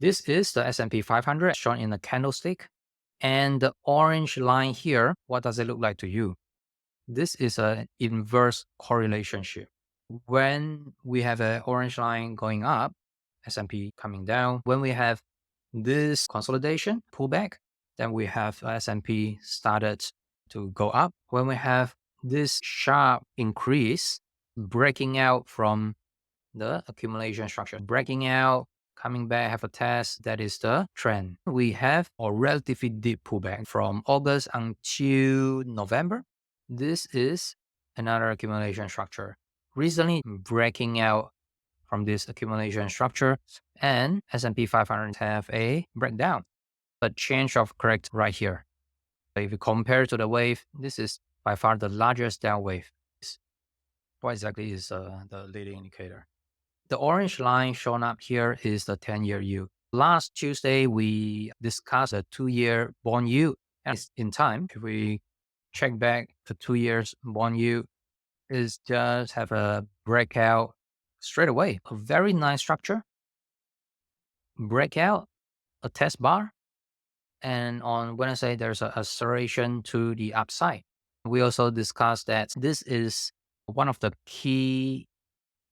This is the S&P 500 shown in the candlestick. And the orange line here, what does it look like to you? This is an inverse correlation. When we have an orange line going up, S&P coming down. When we have this consolidation pullback, then we have S&P started to go up. When we have this sharp increase, breaking out from the accumulation structure, breaking out, coming back, have a test, that is the trend. We have a relatively deep pullback from August until November. This is another accumulation structure. Recently breaking out from this accumulation structure, and S&P 500 have a breakdown, a change of correct right here. If you compare to the wave, this is by far the largest down wave. What exactly is the leading indicator? The orange line shown up here is the 10-year yield. Last Tuesday, we discussed a 2-year bond yield, and it's in time. If we check back the 2 years bond yield, is just have a breakout straight away. A very nice structure. Breakout, a test bar, and on Wednesday, there's an acceleration to the upside. We also discussed that this is one of the key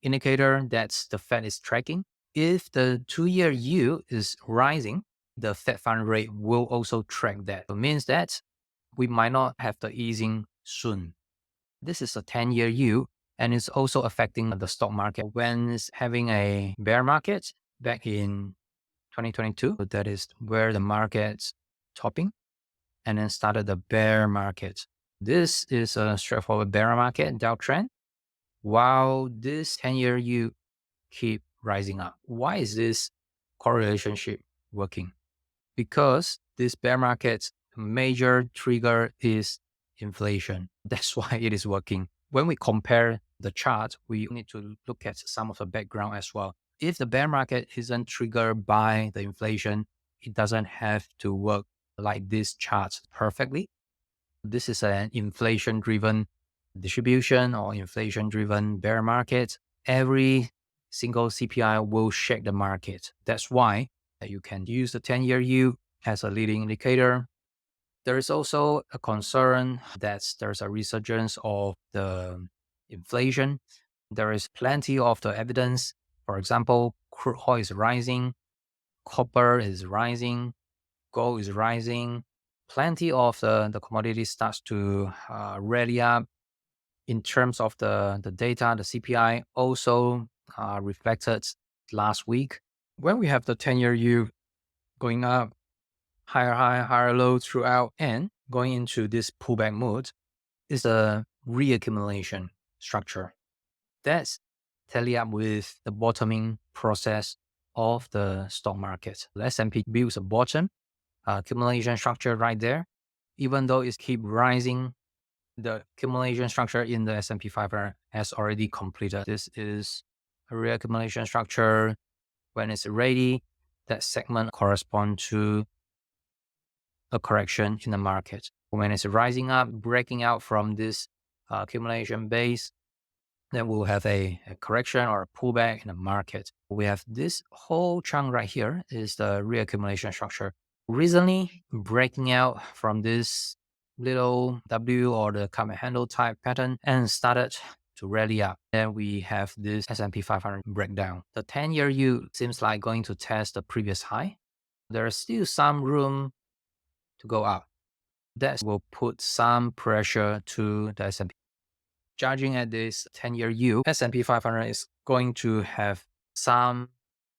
indicator that the Fed is tracking. If the 2-year yield is rising, the Fed fund rate will also track that. It means that we might not have the easing soon. This is a 10-year yield, and it's also affecting the stock market. When it's having a bear market back in 2022, that is where the market's topping, and then started the bear market. This is a straightforward bear market, downtrend, while this 10-year yield keep rising up. Why is this correlation working? Because this bear market's major trigger is inflation. That's why it is working. When we compare the chart, we need to look at some of the background as well. If the bear market isn't triggered by the inflation, it doesn't have to work like this chart perfectly. This is an inflation-driven distribution or inflation-driven bear market. Every single CPI will shake the market. That's why you can use the 10-year yield as a leading indicator. There is also a concern that there's a resurgence of the inflation. There is plenty of the evidence. For example, crude oil is rising, copper is rising, gold is rising. Plenty of the commodity starts to rally up. In terms of the data, the CPI also reflected last week. When we have the 10-year yield going up, higher high, higher low throughout, and going into this pullback mode, is a reaccumulation structure. That's tally up with the bottoming process of the stock market. The S&P builds a bottom, accumulation structure right there. Even though it keep rising, the accumulation structure in the S&P 500 has already completed. This is a reaccumulation structure. When it's ready, that segment corresponds to a correction in the market. When it's rising up, breaking out from this accumulation base, then we'll have a correction or a pullback in the market. We have this whole chunk right here is the reaccumulation structure. Recently breaking out from this little W or the cup and handle type pattern and started to rally up. Then we have this S&P 500 breakdown. The 10-year yield seems like going to test the previous high. There is still some room to go up. That will put some pressure to the S&P. Judging at this 10-year yield, S&P 500 is going to have some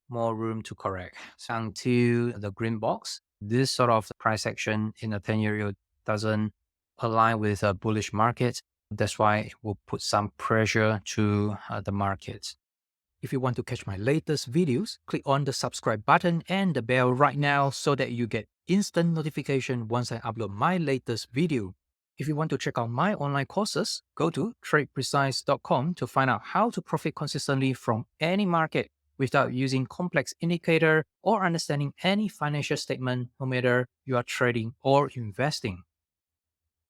more room to correct until the green box. This sort of price action in the 10-year yield doesn't align with a bullish market. That's why it will put some pressure to the market. If you want to catch my latest videos, click on the subscribe button and the bell right now so that you get instant notification once I upload my latest video. If you want to check out my online courses, go to tradeprecise.com to find out how to profit consistently from any market without using complex indicator or understanding any financial statement, no matter you are trading or investing.